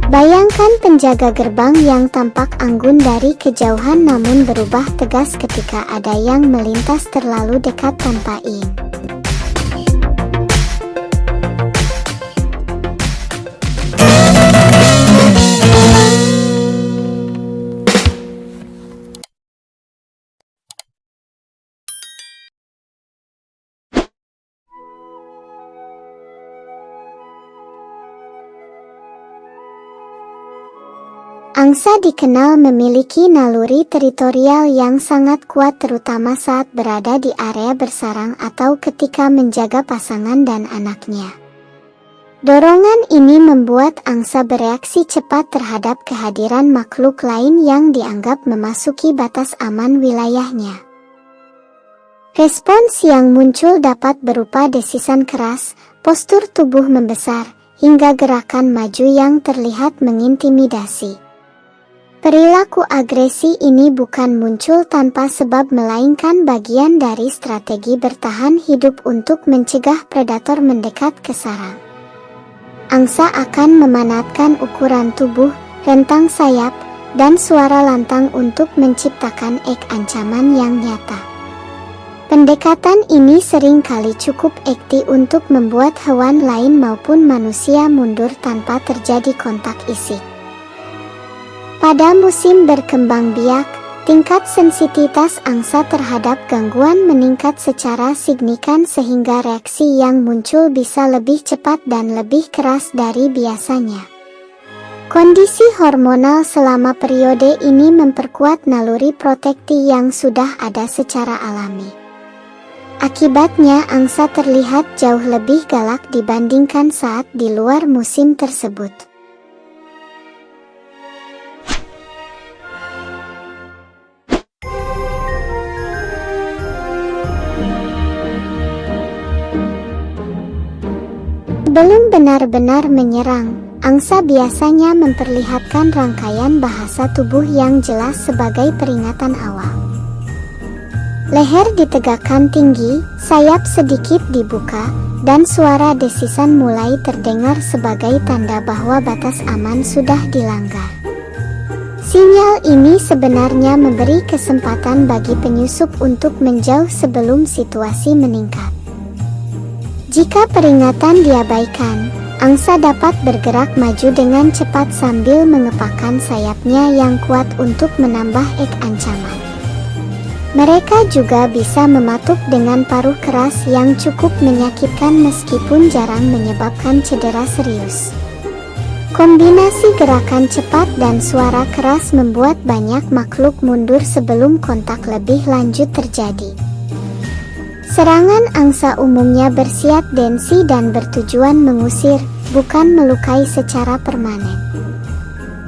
Bayangkan penjaga gerbang yang tampak anggun dari kejauhan namun berubah tegas ketika ada yang melintas terlalu dekat tanpa izin. Angsa dikenal memiliki naluri teritorial yang sangat kuat terutama saat berada di area bersarang atau ketika menjaga pasangan dan anaknya. Dorongan ini membuat angsa bereaksi cepat terhadap kehadiran makhluk lain yang dianggap memasuki batas aman wilayahnya. Respons yang muncul dapat berupa desisan keras, postur tubuh membesar, hingga gerakan maju yang terlihat mengintimidasi. Perilaku agresi ini bukan muncul tanpa sebab melainkan bagian dari strategi bertahan hidup untuk mencegah predator mendekat ke sarang. Angsa akan memanatkan ukuran tubuh, rentang sayap, dan suara lantang untuk menciptakan ancaman yang nyata. Pendekatan ini sering kali cukup ekti untuk membuat hewan lain maupun manusia mundur tanpa terjadi kontak fisik. Pada musim berkembang biak, tingkat sensitivitas angsa terhadap gangguan meningkat secara signifikan sehingga reaksi yang muncul bisa lebih cepat dan lebih keras dari biasanya. Kondisi hormonal selama periode ini memperkuat naluri protektif yang sudah ada secara alami. Akibatnya angsa terlihat jauh lebih galak dibandingkan saat di luar musim tersebut. Sebelum benar-benar menyerang, angsa biasanya memperlihatkan rangkaian bahasa tubuh yang jelas sebagai peringatan awal. Leher ditegakkan tinggi, sayap sedikit dibuka, dan suara desisan mulai terdengar sebagai tanda bahwa batas aman sudah dilanggar. Sinyal ini sebenarnya memberi kesempatan bagi penyusup untuk menjauh sebelum situasi meningkat. Jika peringatan diabaikan, angsa dapat bergerak maju dengan cepat sambil mengepakkan sayapnya yang kuat untuk menambah ancaman. Mereka juga bisa mematuk dengan paruh keras yang cukup menyakitkan meskipun jarang menyebabkan cedera serius. Kombinasi gerakan cepat dan suara keras membuat banyak makhluk mundur sebelum kontak lebih lanjut terjadi. Serangan angsa umumnya bersifat densi dan bertujuan mengusir, bukan melukai secara permanen.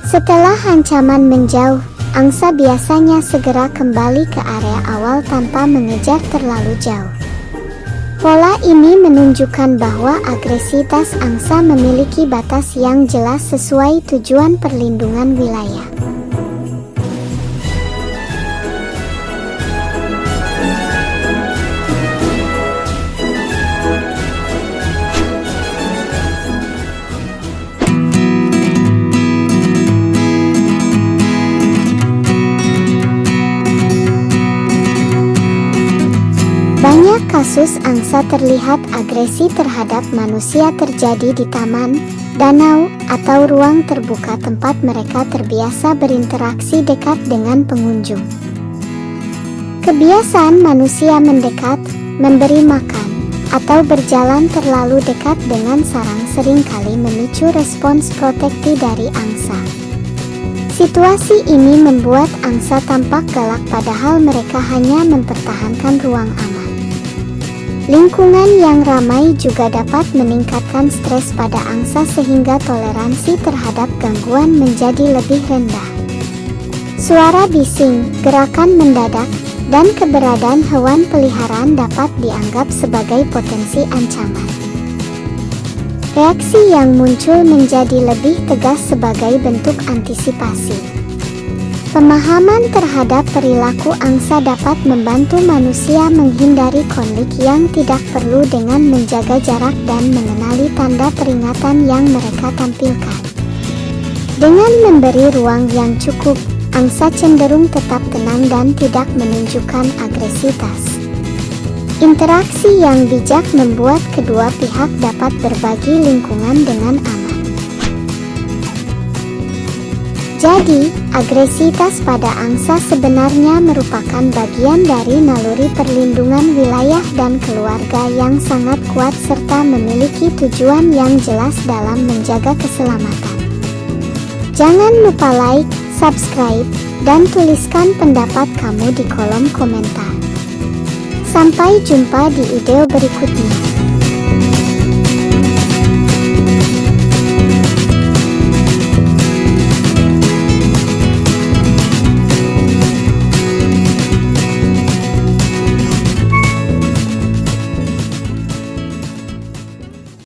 Setelah ancaman menjauh, angsa biasanya segera kembali ke area awal tanpa mengejar terlalu jauh. Pola ini menunjukkan bahwa agresivitas angsa memiliki batas yang jelas sesuai tujuan perlindungan wilayah. Banyak kasus angsa terlihat agresi terhadap manusia terjadi di taman, danau, atau ruang terbuka tempat mereka terbiasa berinteraksi dekat dengan pengunjung. Kebiasaan manusia mendekat, memberi makan, atau berjalan terlalu dekat dengan sarang seringkali memicu respons protektif dari angsa. Situasi ini membuat angsa tampak galak padahal mereka hanya mempertahankan ruang aman. Lingkungan yang ramai juga dapat meningkatkan stres pada angsa sehingga toleransi terhadap gangguan menjadi lebih rendah. Suara bising, gerakan mendadak, dan keberadaan hewan peliharaan dapat dianggap sebagai potensi ancaman. Reaksi yang muncul menjadi lebih tegas sebagai bentuk antisipasi. Pemahaman terhadap perilaku angsa dapat membantu manusia menghindari konflik yang tidak perlu dengan menjaga jarak dan mengenali tanda peringatan yang mereka tampilkan. Dengan memberi ruang yang cukup, angsa cenderung tetap tenang dan tidak menunjukkan agresivitas. Interaksi yang bijak membuat kedua pihak dapat berbagi lingkungan dengan aman. Jadi, agresivitas pada angsa sebenarnya merupakan bagian dari naluri perlindungan wilayah dan keluarga yang sangat kuat serta memiliki tujuan yang jelas dalam menjaga keselamatan. Jangan lupa like, subscribe, dan tuliskan pendapat kamu di kolom komentar. Sampai jumpa di video berikutnya.